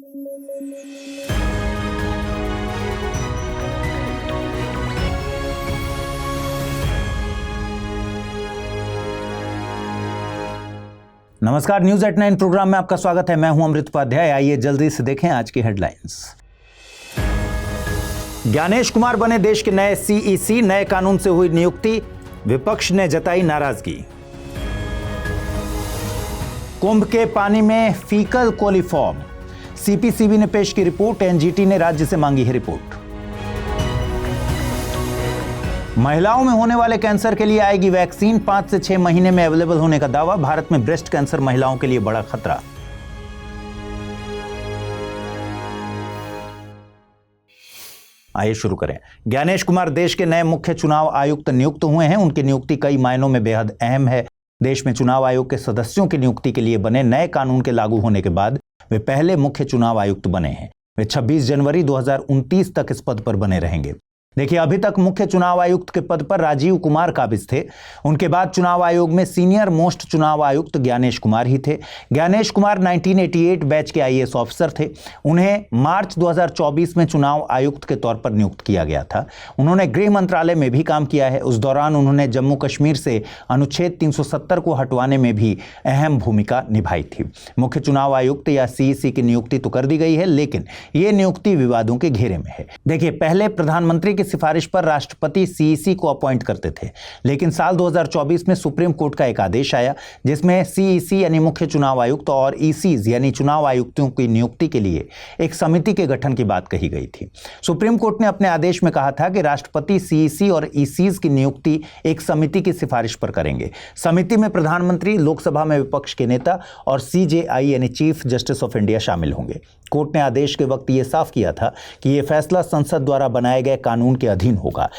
नमस्कार, news at 9 programme में आपका स्वागत है। मैं हूं अमृत उपाध्याय। आइए जल्दी से देखें आज की हेडलाइंस। ज्ञानेश कुमार बने देश के नए सीईसी, नए कानून से हुई नियुक्ति, विपक्ष ने जताई नाराजगी। कुंभ के पानी में फीकल कोलिफॉर्म, सीपीसीबी ने पेश की रिपोर्ट, एनजीटी ने राज्य से मांगी है रिपोर्ट। महिलाओं में होने वाले कैंसर के लिए आएगी वैक्सीन, 5 से 6 महीने में अवेलेबल होने का दावा। भारत में ब्रेस्ट कैंसर महिलाओं के लिए बड़ा खतरा। आइए शुरू करें। ज्ञानेश कुमार देश के नए मुख्य चुनाव आयुक्त नियुक्त हुए हैं। उनकी नियुक्ति कई मायनों में बेहद अहम है। देश में चुनाव आयोग के सदस्यों की नियुक्ति के लिए बने नए कानून के लागू होने के बाद वे पहले मुख्य चुनाव आयुक्त बने हैं। वे 26 जनवरी 2029 तक इस पद पर बने रहेंगे। देखिए, अभी तक मुख्य चुनाव आयुक्त के पद पर राजीव कुमार काबिज थे। उनके बाद चुनाव आयोग में सीनियर मोस्ट चुनाव आयुक्त ज्ञानेश कुमार ही थे। ज्ञानेश कुमार 1988 बैच के आईएएस ऑफिसर थे। उन्हें मार्च 2024 में चुनाव आयुक्त के तौर पर नियुक्त किया गया था। उन्होंने गृह मंत्रालय में भी काम किया है। उस दौरान उन्होंने जम्मू कश्मीर से अनुच्छेद 370 को हटवाने में भी अहम भूमिका निभाई थी। मुख्य चुनाव आयुक्त या सीईसी की नियुक्ति तो कर दी गई है, लेकिन यह नियुक्ति विवादों के घेरे में है। देखिए, पहले प्रधानमंत्री सिफारिश पर राष्ट्रपति सीईसी को अपॉइंट करते थे, लेकिन साल 2024 में सुप्रीम कोर्ट का एक आदेश आया जिसमें सीईसी यानी मुख्य चुनाव आयुक्त और ईसीज यानी चुनाव आयुक्तों की नियुक्ति के लिए एक समिति के गठन की बात कही गई थी। सुप्रीम कोर्ट ने अपने आदेश में कहा था कि राष्ट्रपति सीईसी और ईसीज की नियुक्ति एक समिति की सिफारिश पर करेंगे। समिति में प्रधानमंत्री, लोकसभा में विपक्ष के नेता और सीजेआई यानी चीफ जस्टिस ऑफ इंडिया शामिल होंगे। कोर्ट ने आदेश के वक्त यह साफ किया था कि यह फैसला संसद द्वारा बनाए गए कानून के अधीन होगा,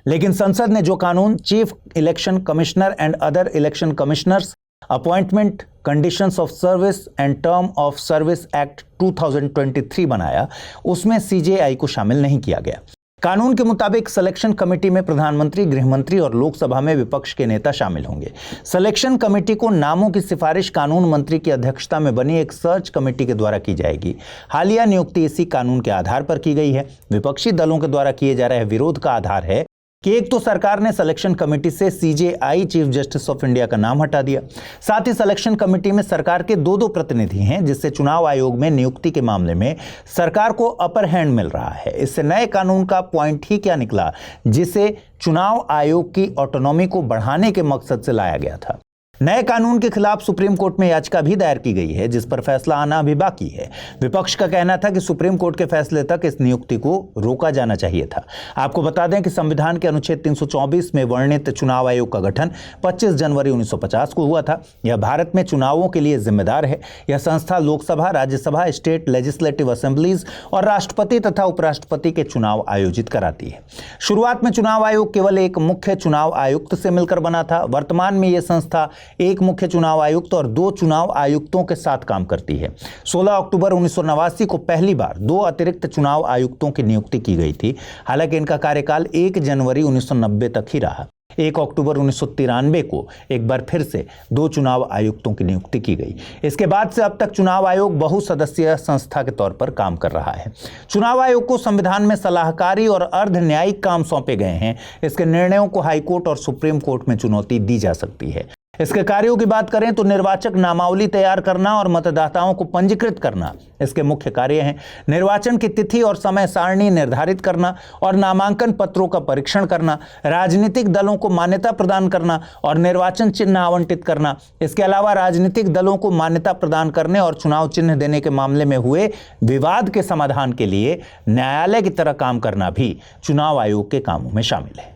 लेकिन संसद ने जो कानून chief election commissioner and other election commissioners appointment conditions of service and term of service act 2023 बनाया, उसमें सीजेआई को शामिल नहीं किया गया। कानून के मुताबिक सिलेक्शन कमेटी में प्रधानमंत्री, गृहमंत्री और लोकसभा में विपक्ष के नेता शामिल होंगे। सिलेक्शन कमेटी को नामों की सिफारिश कानून मंत्री की अध्यक्षता में बनी एक सर्च कमेटी के द्वारा की जाएगी। हालिया नियुक्ति इसी कानून के आधार पर की गई है। विपक्षी दलों के द्वारा किए जा रहे विरोध का आधार है कि एक तो सरकार ने सिलेक्शन कमेटी से CJI chief justice of India का नाम हटा दिया, साथ ही सिलेक्शन कमेटी में सरकार के दो प्रतिनिधि हैं, जिससे चुनाव आयोग में नियुक्ति के मामले में सरकार को अपर हैंड मिल रहा है। इससे नए कानून का पॉइंट ही क्या निकला, जिसे चुनाव आयोग की ऑटोनॉमी को बढ़ाने के मकसद से लाया गया था। नए कानून के खिलाफ सुप्रीम कोर्ट में याचिका भी दायर की गई है, जिस पर फैसला आना अभी बाकी है। विपक्ष का कहना था कि सुप्रीम कोर्ट के फैसले तक इस नियुक्ति को रोका जाना चाहिए था। आपको बता दें कि संविधान के अनुच्छेद 324 में वर्णित चुनाव आयोग का गठन 25 जनवरी 1950 को हुआ था। यह भारत में चुनावों के लिए जिम्मेदार है। यह संस्था Lok Sabha, Rajya Sabha, state legislative assemblies और राष्ट्रपति तथा उपराष्ट्रपति के चुनाव आयोजित कराती है। शुरुआत में चुनाव आयोग केवल एक मुख्य चुनाव आयुक्त से मिलकर बना था। वर्तमान में यह संस्था एक मुख्य चुनाव आयुक्त और 2 चुनाव आयुक्तों के साथ काम करती है। 16 अक्टूबर 1989 को पहली बार 2 अतिरिक्त चुनाव आयुक्तों की नियुक्ति की गई थी। हालांकि इनका कार्यकाल 1 जनवरी 1990 तक ही रहा। 1 अक्टूबर 1993 को एक बार फिर से 2 चुनाव आयुक्तों की नियुक्ति की गई। इसके बाद से अब तक चुनाव आयोग बहुसदस्यीय संस्था के तौर पर काम कर रहा है। चुनाव आयोग को संविधान में सलाहकारी और अर्ध न्यायिक काम सौंपे गए हैं। इसके निर्णयों को हाईकोर्ट और सुप्रीम कोर्ट में चुनौती दी जा सकती है। इसके कार्यों की बात करें तो निर्वाचक नामावली तैयार करना और मतदाताओं को पंजीकृत करना इसके मुख्य कार्य हैं। निर्वाचन की तिथि और समय सारणी निर्धारित करना और नामांकन पत्रों का परीक्षण करना, राजनीतिक दलों को मान्यता प्रदान करना और निर्वाचन चिन्ह आवंटित करना। इसके अलावा राजनीतिक दलों को मान्यता प्रदान करने और चुनाव चिन्ह देने के मामले में हुए विवाद के समाधान के लिए न्यायालय की तरह काम करना भी चुनाव आयोग के कामों में शामिल है।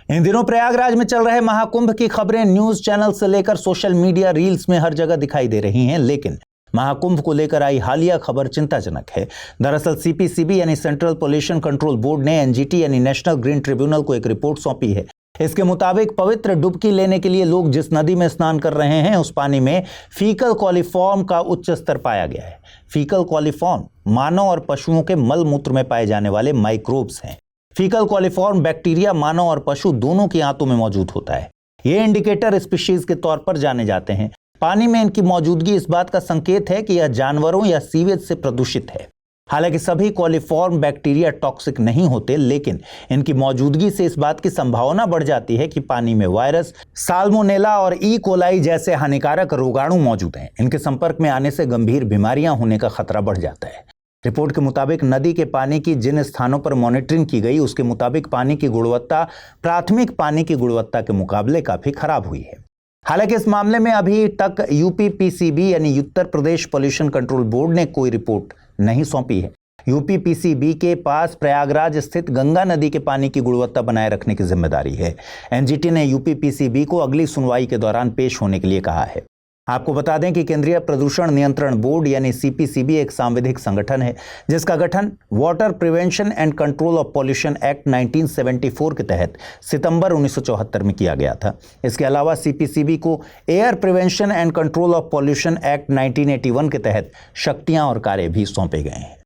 इन दिनों प्रयागराज में चल रहे महाकुंभ की खबरें न्यूज चैनल से लेकर सोशल मीडिया रील्स में हर जगह दिखाई दे रही हैं, लेकिन महाकुंभ को लेकर आई हालिया खबर चिंताजनक है। दरअसल सीपीसीबी यानी सेंट्रल पोल्यूशन कंट्रोल बोर्ड ने एनजीटी यानी नेशनल ग्रीन ट्रिब्यूनल को एक रिपोर्ट सौंपी है। इसके मुताबिक पवित्र डुबकी लेने के लिए लोग जिस नदी में स्नान कर रहे हैं उस पानी में फीकल कॉलीफॉर्म का उच्च स्तर पाया गया है। फीकल कॉलीफॉर्म मानव और पशुओं के मल मूत्र में पाए जाने वाले माइक्रोब्स हैं। फीकल कॉलीफॉर्म बैक्टीरिया मानव और पशु दोनों की आंतों में मौजूद होता है। ये इंडिकेटर स्पीशीज के तौर पर जाने जाते हैं। पानी में इनकी मौजूदगी इस बात का संकेत है कि यह जानवरों या सीवेज से प्रदूषित है। हालांकि सभी कॉलीफॉर्म बैक्टीरिया टॉक्सिक नहीं होते, लेकिन इनकी मौजूदगी से इस बात की संभावना बढ़ जाती है कि पानी में वायरस, साल्मोनेला और ई कोलाई जैसे हानिकारक रोगाणु मौजूद हैं। इनके संपर्क में आने से गंभीर बीमारियां होने का खतरा बढ़ जाता है। रिपोर्ट के मुताबिक नदी के पानी की जिन स्थानों पर मॉनिटरिंग की गई, उसके मुताबिक पानी की गुणवत्ता प्राथमिक पानी की गुणवत्ता के मुकाबले काफी खराब हुई है। हालांकि इस मामले में अभी तक यूपीपीसीबी यानी Uttar Pradesh pollution control board ने कोई रिपोर्ट नहीं सौंपी है। यूपीपीसीबी के पास प्रयागराज स्थित गंगा नदी के पानी की गुणवत्ता बनाए रखने की जिम्मेदारी है। एनजीटी ने यूपीपीसीबी को अगली सुनवाई के दौरान पेश होने के लिए कहा है। आपको बता दें कि केंद्रीय प्रदूषण नियंत्रण बोर्ड यानी सीपीसीबी एक सांविधिक संगठन है, जिसका गठन water prevention and control of pollution act 1974 के तहत सितंबर 1974 में किया गया था। इसके अलावा सीपीसीबी को air prevention and control of pollution act 1981 के तहत शक्तियां और कार्य भी सौंपे गए हैं।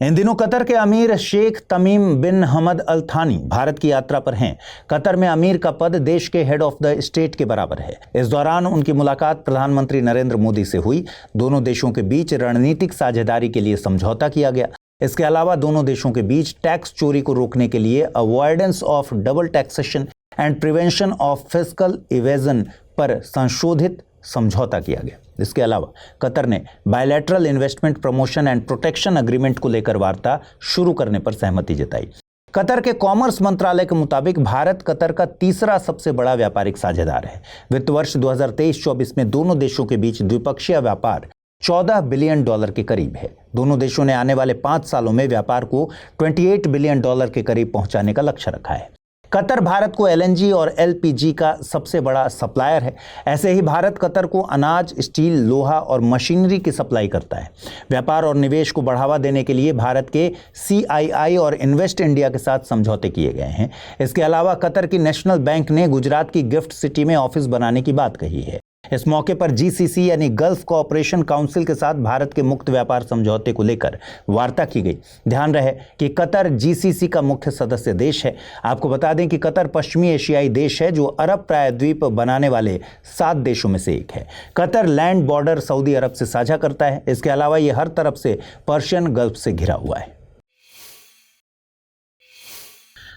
इन दिनों कतर के अमीर शेख तमीम बिन हमद अल थानी भारत की यात्रा पर हैं। कतर में अमीर का पद देश के हेड ऑफ द स्टेट के बराबर है। इस दौरान उनकी मुलाकात प्रधानमंत्री नरेंद्र मोदी से हुई। दोनों देशों के बीच रणनीतिक साझेदारी के लिए समझौता किया गया। इसके अलावा दोनों देशों के बीच टैक्स चोरी को रोकने के लिए avoidance of double taxation and prevention of fiscal evasion पर संशोधित समझौता किया गया। इसके अलावा कतर ने bilateral investment promotion and protection agreement को लेकर वार्ता शुरू करने पर सहमति जताई। कतर के कॉमर्स मंत्रालय के मुताबिक भारत कतर का तीसरा सबसे बड़ा व्यापारिक साझेदार है। वित्त वर्ष 2023-24 में दोनों देशों के बीच द्विपक्षीय व्यापार $14 बिलियन के करीब है। दोनों देशों ने आने वाले 5 सालों में व्यापार को $28 बिलियन के करीब पहुंचाने का लक्ष्य रखा है। कतर भारत को एलएनजी और एलपीजी का सबसे बड़ा सप्लायर है। ऐसे ही भारत कतर को अनाज, स्टील, लोहा और मशीनरी की सप्लाई करता है। व्यापार और निवेश को बढ़ावा देने के लिए भारत के सीआईआई और इन्वेस्ट इंडिया के साथ समझौते किए गए हैं। इसके अलावा कतर की नेशनल बैंक ने गुजरात की गिफ्ट सिटी में ऑफिस बनाने की बात कही है। इस मौके पर जीसीसी यानी गल्फ कोऑपरेशन काउंसिल के साथ भारत के मुक्त व्यापार समझौते को लेकर वार्ता की गई। ध्यान रहे कि कतर जीसीसी का मुख्य सदस्य देश है। आपको बता दें कि कतर पश्चिमी एशियाई देश है जो अरब प्रायद्वीप बनाने वाले 7 देशों में से एक है। कतर लैंड बॉर्डर सऊदी अरब से साझा करता है। इसके अलावा यह हर तरफ से पर्शियन गल्फ से घिरा हुआ है।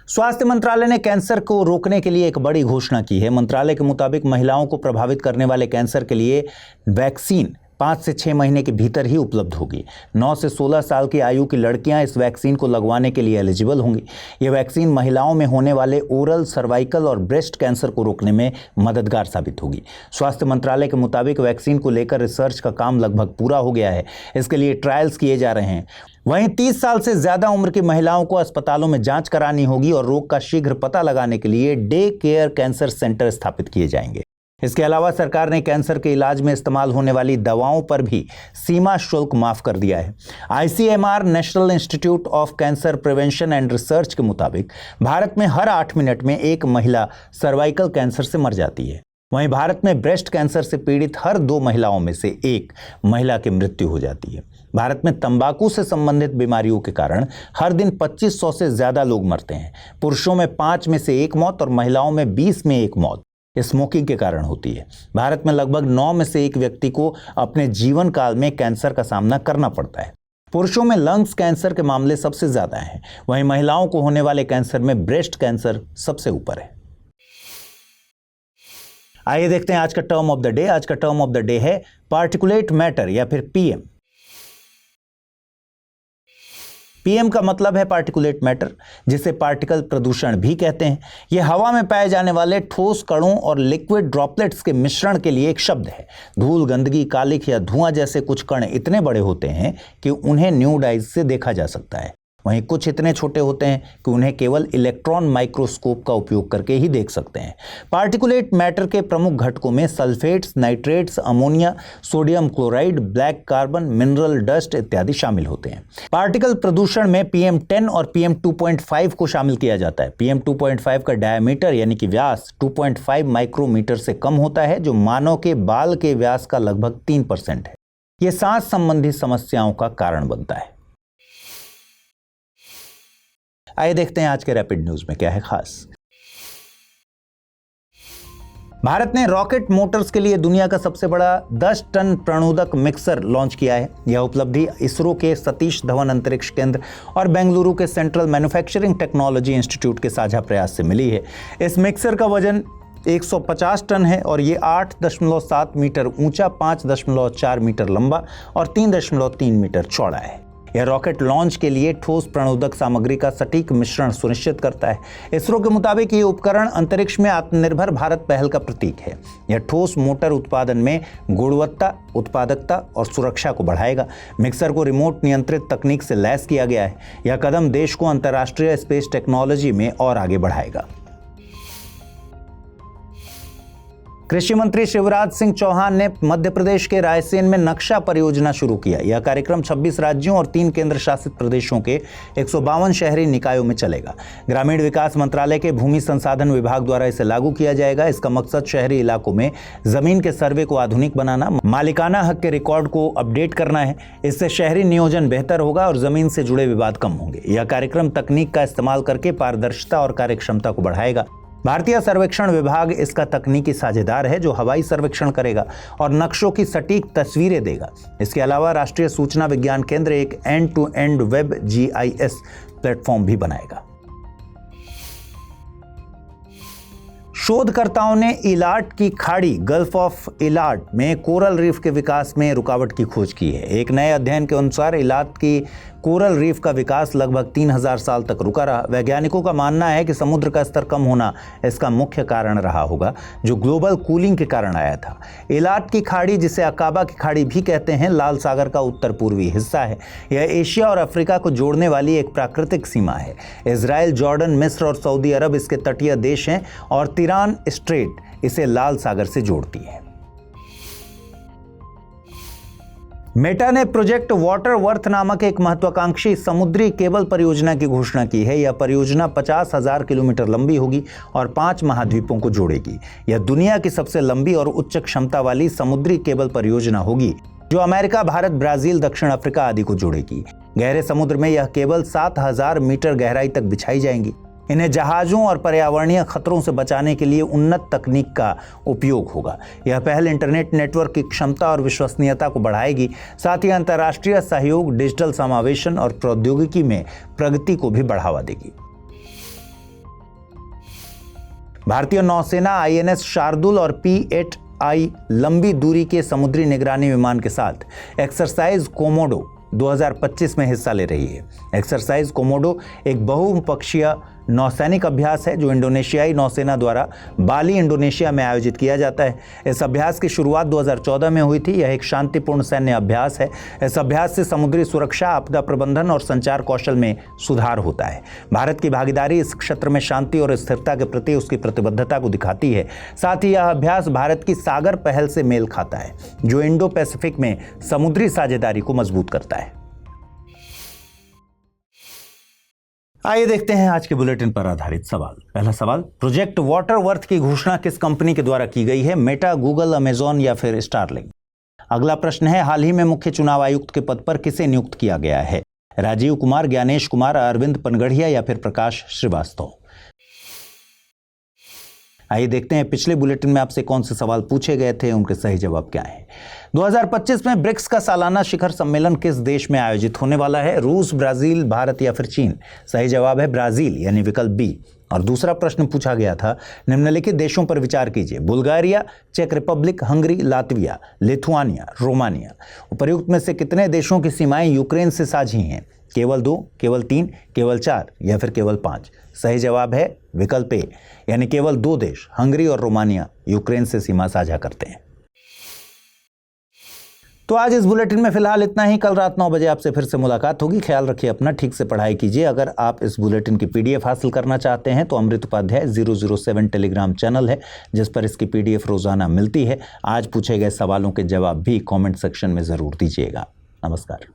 स्वास्थ्य मंत्रालय ने कैंसर को रोकने के लिए एक बड़ी घोषणा की है। मंत्रालय के मुताबिक महिलाओं को प्रभावित करने वाले कैंसर के लिए वैक्सीन 5 से 6 महीने के भीतर ही उपलब्ध होगी। 9 से 16 साल की आयु की लड़कियां इस वैक्सीन को लगवाने के लिए एलिजिबल होंगी। यह वैक्सीन महिलाओं में होने वाले ओरल, सर्वाइकल और ब्रेस्ट कैंसर को रोकने में मददगार साबित होगी। स्वास्थ्य मंत्रालय के मुताबिक वैक्सीन को लेकर रिसर्च का काम लगभग पूरा हो गया है। इसके लिए ट्रायल्स किए जा रहे हैं। वहीं 30 साल से ज्यादा उम्र की महिलाओं को अस्पतालों में जांच करानी होगी और रोग का शीघ्र पता लगाने के लिए डे केयर कैंसर सेंटर स्थापित किए जाएंगे। इसके अलावा सरकार ने कैंसर के इलाज में इस्तेमाल होने वाली दवाओं पर भी सीमा शुल्क माफ कर दिया है। ICMR national institute of cancer prevention and research के मुताबिक भारत में हर 8 मिनट में एक महिला सर्वाइकल कैंसर से मर जाती है। वहीं भारत में ब्रेस्ट कैंसर से पीड़ित हर 2 महिलाओं में से 1 महिला की मृत्यु हो जाती है। भारत में तंबाकू से संबंधित बीमारियों के कारण हर दिन 2500 से ज्यादा लोग मरते हैं। पुरुषों में 5 में से 1 मौत और महिलाओं में 20 में 1 मौत स्मोकिंग के कारण होती है। भारत में लगभग 9 में से 1 व्यक्ति को अपने जीवन काल में कैंसर का सामना करना पड़ता है। पुरुषों में लंग्स कैंसर के मामले सबसे ज्यादा हैं। वहीं महिलाओं को होने वाले कैंसर में ब्रेस्ट कैंसर सबसे ऊपर है। आइए देखते हैं आज का टर्म ऑफ द डे। आज का टर्म ऑफ द डे है पार्टिकुलेट मैटर या फिर पीएम। पीएम का मतलब है पार्टिकुलेट मैटर, जिसे पार्टिकल प्रदूषण भी कहते हैं। यह हवा में पाए जाने वाले ठोस कणों और लिक्विड ड्रॉपलेट्स के मिश्रण के लिए एक शब्द है। धूल, गंदगी, कालिख या धुआं जैसे कुछ कण इतने बड़े होते हैं कि उन्हें न्यूड आइज से देखा जा सकता है। वहीं कुछ इतने छोटे होते हैं कि उन्हें केवल इलेक्ट्रॉन माइक्रोस्कोप का उपयोग करके ही देख सकते हैं। पार्टिकुलेट मैटर के प्रमुख घटकों में sulphates, nitrates, ammonia, sodium chloride, black carbon, mineral dust इत्यादि शामिल होते हैं। पार्टिकल प्रदूषण में PM10 और PM2.5 को शामिल किया जाता है। PM2.5 का डायमीटर यानी कि व्यास 2.5 माइक्रोमीटर से कम होता है, जो मानव के बाल के व्यास का लगभग 3% है। यह सांस संबंधी समस्याओं का कारण बनता है। आइए देखते हैं आज के रैपिड न्यूज में क्या है खास। भारत ने रॉकेट मोटर्स के लिए दुनिया का सबसे बड़ा 10 टन प्रणोदक मिक्सर लॉन्च किया है। यह उपलब्धि इसरो के सतीश धवन अंतरिक्ष केंद्र और बेंगलुरु के सेंट्रल मैन्युफैक्चरिंग टेक्नोलॉजी इंस्टीट्यूट के साझा प्रयास से मिली है। इस मिक्सर का वजन 150 टन है और ये 8.7 मीटर ऊंचा, 5.4 मीटर लंबा और 3.3 मीटर चौड़ा है। यह रॉकेट लॉन्च के लिए ठोस प्रणोदक सामग्री का सटीक मिश्रण सुनिश्चित करता है। इसरो के मुताबिक ये उपकरण अंतरिक्ष में आत्मनिर्भर भारत पहल का प्रतीक है। यह ठोस मोटर उत्पादन में गुणवत्ता, उत्पादकता और सुरक्षा को बढ़ाएगा। मिक्सर को रिमोट नियंत्रित तकनीक से लैस किया गया है। यह कदम देश को अंतर्राष्ट्रीय स्पेस टेक्नोलॉजी में और आगे बढ़ाएगा। कृषि मंत्री शिवराज सिंह चौहान ने मध्य प्रदेश के रायसेन में नक्शा परियोजना शुरू किया। यह कार्यक्रम 26 राज्यों और 3 केंद्र शासित प्रदेशों के 152 शहरी निकायों में चलेगा। ग्रामीण विकास मंत्रालय के भूमि संसाधन विभाग द्वारा इसे लागू किया जाएगा। इसका मकसद शहरी इलाकों में जमीन के सर्वे को आधुनिक बनाना, मालिकाना हक के रिकॉर्ड को अपडेट करना है। इससे शहरी नियोजन बेहतर होगा और जमीन से जुड़े विवाद कम होंगे। यह कार्यक्रम तकनीक का इस्तेमाल करके पारदर्शिता और कार्यक्षमता को बढ़ाएगा। भारतीय सर्वेक्षण विभाग इसका तकनीकी साझेदार है, जो हवाई सर्वेक्षण करेगा और नक्शों की सटीक तस्वीरें देगा। इसके अलावा राष्ट्रीय सूचना विज्ञान केंद्र एक end to end web GIS platform भी बनाएगा। शोधकर्ताओं ने इलाट की खाड़ी, गल्फ ऑफ इलाट में कोरल रीफ के विकास में रुकावट की खोज की है। एक नए अध्ययन के अनुसार इलाट की कोरल रीफ का विकास लगभग 3000 साल तक रुका रहा। वैज्ञानिकों का मानना है कि समुद्र का स्तर कम होना इसका मुख्य कारण रहा होगा, जो ग्लोबल कूलिंग के कारण आया था। इलाट की खाड़ी, जिसे अकाबा की खाड़ी भी कहते हैं, लाल सागर का उत्तर पूर्वी हिस्सा है। यह एशिया और अफ्रीका को जोड़ने वाली एक प्राकृतिक सीमा है। इजराइल, जॉर्डन, मिस्र और सऊदी अरब इसके तटीय देश हैं और तिरान स्ट्रेट इसे लाल सागर से जोड़ती है। मेटा ने प्रोजेक्ट वाटर वर्थ नामक एक महत्वाकांक्षी समुद्री केबल परियोजना की घोषणा की है। यह परियोजना 50,000 किलोमीटर लंबी होगी और 5 महाद्वीपों को जोड़ेगी। यह दुनिया की सबसे लंबी और उच्च क्षमता वाली समुद्री केबल परियोजना होगी, जो अमेरिका, भारत, ब्राजील, दक्षिण अफ्रीका आदि को जोड़ेगी। गहरे समुद्र में यह केबल 7000 मीटर गहराई तक बिछाई जाएंगी। इन्हें जहाजों और पर्यावरणीय खतरों से बचाने के लिए उन्नत तकनीक का उपयोग होगा। यह पहल इंटरनेट नेटवर्क की क्षमता और विश्वसनीयता को बढ़ाएगी, साथ ही अंतर्राष्ट्रीय सहयोग, डिजिटल समावेशन और प्रौद्योगिकी में प्रगति को भी बढ़ावा देगी। भारतीय नौसेना INS शार्दुल और P-8I लंबी दूरी के समुद्री निगरानी विमान के साथ एक्सरसाइज कोमोडो 2025 में हिस्सा ले रही है। एक्सरसाइज कोमोडो एक बहुपक्षीय नौसैनिक अभ्यास है, जो इंडोनेशियाई नौसेना द्वारा बाली, इंडोनेशिया में आयोजित किया जाता है। इस अभ्यास की शुरुआत 2014 में हुई थी। यह एक शांतिपूर्ण सैन्य अभ्यास है। इस अभ्यास से समुद्री सुरक्षा, आपदा प्रबंधन और संचार कौशल में सुधार होता है। भारत की भागीदारी इस क्षेत्र में शांति और स्थिरता के प्रति उसकी प्रतिबद्धता को दिखाती है। साथ ही यह अभ्यास भारत की सागर पहल से मेल खाता है, जो इंडो पैसिफिक में समुद्री साझेदारी को मजबूत करता है। आइए देखते हैं आज के बुलेटिन पर आधारित सवाल। पहला सवाल, प्रोजेक्ट वाटर वर्थ की घोषणा किस कंपनी के द्वारा की गई है? मेटा, गूगल, अमेजॉन या फिर स्टारलिंक? अगला प्रश्न है, हाल ही में मुख्य चुनाव आयुक्त के पद पर किसे नियुक्त किया गया है? राजीव कुमार, ज्ञानेश कुमार, अरविंद पनगढ़िया या फिर प्रकाश श्रीवास्तव? आइए देखते हैं पिछले बुलेटिन में आपसे कौन से सवाल पूछे गए थे, उनके सही जवाब क्या हैं। 2025 में ब्रिक्स का सालाना शिखर सम्मेलन किस देश में आयोजित होने वाला है? रूस, ब्राजील, भारत या फिर चीन? सही जवाब है ब्राजील, यानी विकल्प बी। और दूसरा प्रश्न पूछा गया था, निम्नलिखित देशों पर विचार कीजिए: बुल्गारिया, चेक Republic, Hungary, Latvia, Lithuania, Romania. उपर्युक्त में से कितने देशों की सीमाएं यूक्रेन से साझी हैं? केवल 2, केवल 3, केवल 4 या फिर केवल 5? सही जवाब है विकल्प ए, यानी केवल 2 देश, हंगरी और रोमानिया, यूक्रेन से सीमा साझा करते हैं। तो आज इस बुलेटिन में फिलहाल इतना ही। कल रात 9 बजे आपसे फिर से मुलाकात होगी। ख्याल रखिए अपना, ठीक से पढ़ाई कीजिए। अगर आप इस बुलेटिन की PDF हासिल करना चाहते हैं तो अमृत उपाध्याय 007 टेलीग्राम चैनल है, जिस पर इसकी PDF रोजाना मिलती है। आज पूछे गए सवालों के जवाब भी कमेंट सेक्शन में जरूर दीजिएगा। नमस्कार।